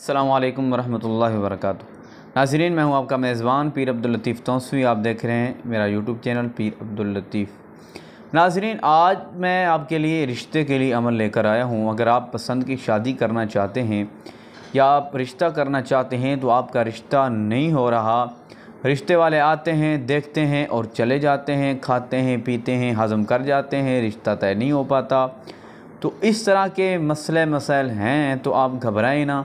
अस्सलामु अलैकुम वरहमतुल्लाहि वबरकातुहू। नाज़रीन, मैं हूं आपका मेज़बान पीर अब्दुल लतीफ़ तौसवी। आप देख रहे हैं मेरा यूट्यूब चैनल पीर अब्दुल लतीफ़। नाज़रीन, आज मैं आपके लिए रिश्ते के लिए अमल लेकर आया हूं। अगर आप पसंद की शादी करना चाहते हैं या आप रिश्ता करना चाहते हैं तो आपका रिश्ता नहीं हो रहा, रिश्ते वाले आते हैं, देखते हैं और चले जाते हैं, खाते हैं, पीते हैं, हज़म कर जाते हैं, रिश्ता तय नहीं हो पाता, तो इस तरह के मसले हैं तो आप घबराएं ना।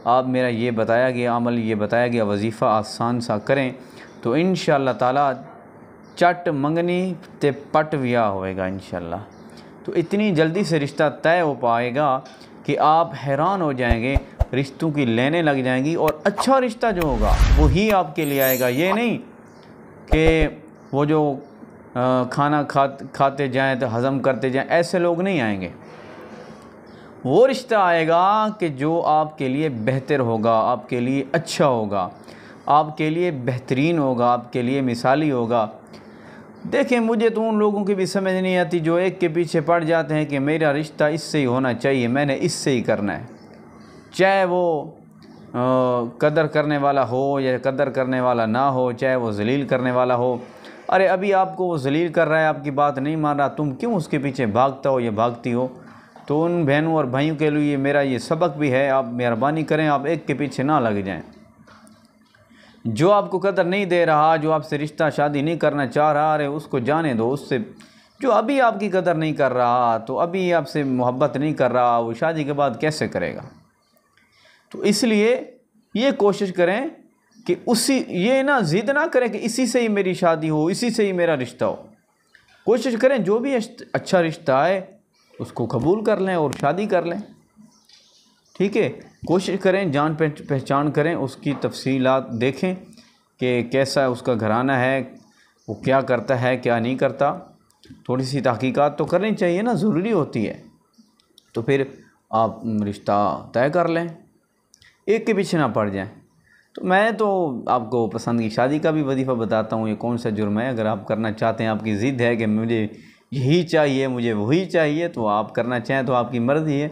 आप मेरा ये बताया गया अमल, ये बताया गया वजीफ़ा आसान सा करें तो इंशाअल्लाह ताला चट मंगनी ते पट विया होएगा इंशाअल्लाह। तो इतनी जल्दी से रिश्ता तय हो पाएगा कि आप हैरान हो जाएंगे, रिश्तों की लेने लग जाएंगी और अच्छा रिश्ता जो होगा वही आपके लिए आएगा। ये नहीं कि वो जो खाना खाते जाएं तो हज़म करते जाएं, ऐसे लोग नहीं आएंगे। वो रिश्ता आएगा कि जो आपके लिए बेहतर होगा, आपके लिए अच्छा होगा, आपके लिए बेहतरीन होगा, आपके लिए मिसाली होगा। देखें, मुझे तो उन लोगों की भी समझ नहीं आती जो एक के पीछे पड़ जाते हैं कि मेरा रिश्ता इससे ही होना चाहिए, मैंने इससे ही करना है, चाहे वो कदर करने वाला हो या कदर करने वाला ना हो, चाहे वो जलील करने वाला हो। अरे अभी आपको वो जलील कर रहा है, आपकी बात नहीं मान रहा, तुम क्यों उसके पीछे भागता हो या भागती हो? तो उन बहनों और भाइयों के लिए मेरा ये सबक भी है, आप मेहरबानी करें, आप एक के पीछे ना लग जाएं। जो आपको कदर नहीं दे रहा, जो आपसे रिश्ता शादी नहीं करना चाह रहा, अरे उसको जाने दो। उससे जो अभी आपकी कदर नहीं कर रहा, तो अभी आपसे मोहब्बत नहीं कर रहा, वो शादी के बाद कैसे करेगा? तो इसलिए ये कोशिश करें कि ये ना ज़िद ना करें कि इसी से ही मेरी शादी हो, इसी से ही मेरा रिश्ता हो। कोशिश करें जो भी अच्छा रिश्ता आए उसको कबूल कर लें और शादी कर लें, ठीक है। कोशिश करें, जान पहचान करें, उसकी तफसीलात देखें कि कैसा उसका घराना है, वो क्या करता है, क्या नहीं करता। थोड़ी सी तहकीकात तो करनी चाहिए ना, ज़रूरी होती है। तो फिर आप रिश्ता तय कर लें, एक के पीछे ना पड़ जाएं। तो मैं तो आपको पसंद की शादी का भी वजीफ़ा बताता हूँ, ये कौन सा जुर्म है। अगर आप करना चाहते हैं, आपकी ज़िद है कि मुझे यही चाहिए, मुझे वही चाहिए, तो आप करना चाहें तो आपकी मर्ज़ी है।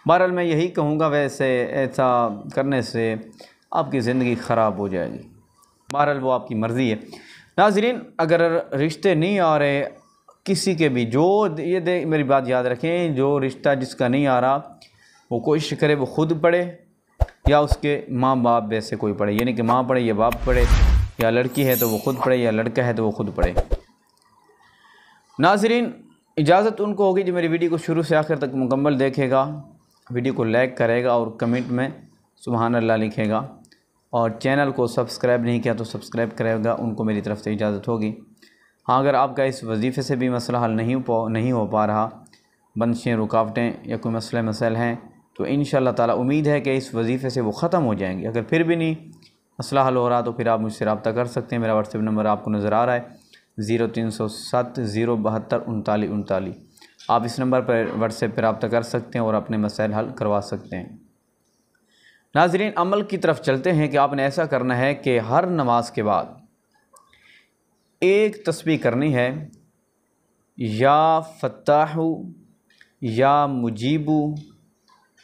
बहरहाल मैं यही कहूँगा, वैसे ऐसा करने से आपकी ज़िंदगी ख़राब हो जाएगी। बहरहाल वो आपकी मर्ज़ी है। नाज़रीन, अगर रिश्ते नहीं आ रहे किसी के भी, जो ये मेरी बात याद रखें, जो रिश्ता जिसका नहीं आ रहा वो कोशिश करे वो ख़ुद पढ़े या उसके माँ बाप वैसे कोई पढ़े, यानी कि माँ पढ़े या बाप पढ़े, या लड़की है तो वो ख़ुद पढ़े या लड़का है तो वो ख़ुद पढ़े। नाज़रीन, इजाज़त उनको होगी जो मेरी वीडियो को शुरू से आखिर तक मुकम्मल देखेगा, वीडियो को लाइक करेगा और कमेंट में सुभान अल्लाह लिखेगा, और चैनल को सब्सक्राइब नहीं किया तो सब्सक्राइब करेगा, उनको मेरी तरफ़ से इजाज़त होगी। हाँ, अगर आपका इस वजीफ़े से भी मसला हल नहीं हो पा रहा, बंदिशें, रुकावटें या कोई मसले हैं, तो इंशाअल्लाह ताला उम्मीद है कि इस वजीफ़े से वो ख़त्म हो जाएंगे। अगर फिर भी नहीं मसला हल हो रहा तो फिर आप मुझसे रब्ता कर सकते हैं। मेरा व्हाट्सएप नंबर आपको नज़र आ रहा है 0307 072 39 39। आप इस नंबर पर व्हाट्सएप पर रब्ता कर सकते हैं और अपने मसाइल हल करवा सकते हैं। नाज़रीन, अमल की तरफ चलते हैं कि आपने ऐसा करना है कि हर नमाज के बाद एक तस्बीह करनी है, या फत्ताहु, या मुजीबु,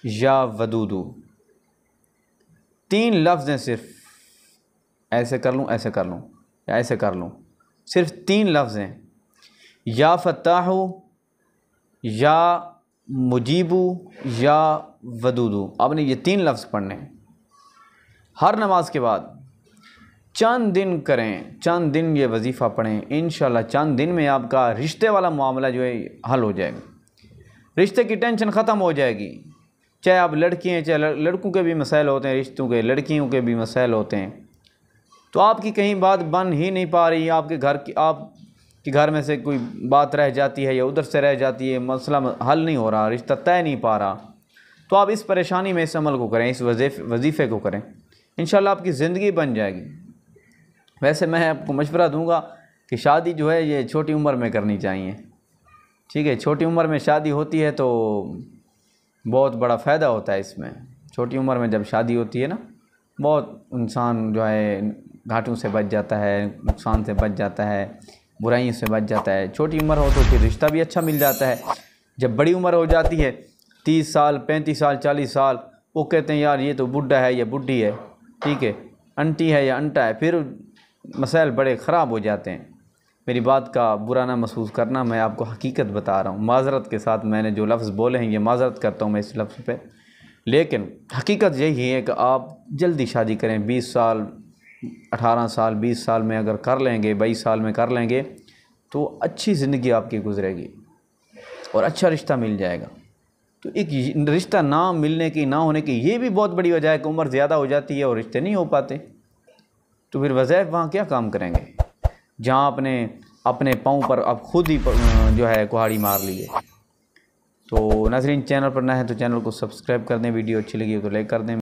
या वदूदु। 3 लफ्ज़ हैं, सिर्फ ऐसे कर लूँ, ऐसे कर लूँ या ऐसे कर लूँ, सिर्फ 3 लफ्ज़ हैं, या फत्ताहु, या मुजीबु, या वदूदु। आपने ये 3 लफ्ज़ पढ़ने हर नमाज के बाद। चंद दिन करें, चंद दिन ये वजीफ़ा पढ़ें, इंशाअल्लाह चंद दिन में आपका रिश्ते वाला मामला जो है हल हो जाएगा, रिश्ते की टेंशन ख़त्म हो जाएगी। चाहे आप लड़की हैं, चाहे लड़कों के भी मसाइल होते हैं, रिश्तों के, लड़कियों के भी मसाइल होते हैं। तो आपकी कहीं बात बन ही नहीं पा रही, आपके घर में से कोई बात रह जाती है या उधर से रह जाती है, मसला हल नहीं हो रहा, रिश्ता तय नहीं पा रहा, तो आप इस परेशानी में इस अमल को करें, इस वजीफ़े को करें, इंशाअल्लाह आपकी ज़िंदगी बन जाएगी। वैसे मैं आपको मशवरा दूंगा कि शादी जो है ये छोटी उम्र में करनी चाहिए, ठीक है। छोटी उम्र में शादी होती है तो बहुत बड़ा फ़ायदा होता है इसमें। छोटी उम्र में जब शादी होती है ना, बहुत इंसान जो है घाटों से बच जाता है, नुकसान से बच जाता है, बुराइयों से बच जाता है। छोटी उम्र हो तो फिर रिश्ता भी अच्छा मिल जाता है। जब बड़ी उम्र हो जाती है, 30 साल, 35 साल, 40 साल, वो कहते हैं यार ये तो बुढ़ा है या बुढ़ी है, ठीक है, आंटी है या अंटा है, फिर मसाइल बड़े ख़राब हो जाते हैं। मेरी बात का बुरा ना महसूस करना, मैं आपको हकीकत बता रहा हूँ। माज़रत के साथ मैंने जो लफ्ज़ बोले हैं ये माज़रत करता हूँ मैं इस लफ्ज़ पे, लेकिन हकीकत यही है कि आप जल्दी शादी करें। 20 साल 18 साल 20 साल में अगर कर लेंगे, 22 साल में कर लेंगे तो अच्छी ज़िंदगी आपकी गुजरेगी और अच्छा रिश्ता मिल जाएगा। तो एक रिश्ता ना मिलने की, ना होने की ये भी बहुत बड़ी वजह है कि उम्र ज़्यादा हो जाती है और रिश्ते नहीं हो पाते। तो फिर वज़ैफ़ वहाँ क्या काम करेंगे जहाँ अपने पाँव पर आप खुद ही जो है कुल्हाड़ी मार लिए। तो नाज़रीन, चैनल पर नए हैं तो चैनल को सब्सक्राइब कर दें, वीडियो अच्छी लगी हो तो लाइक कर दें।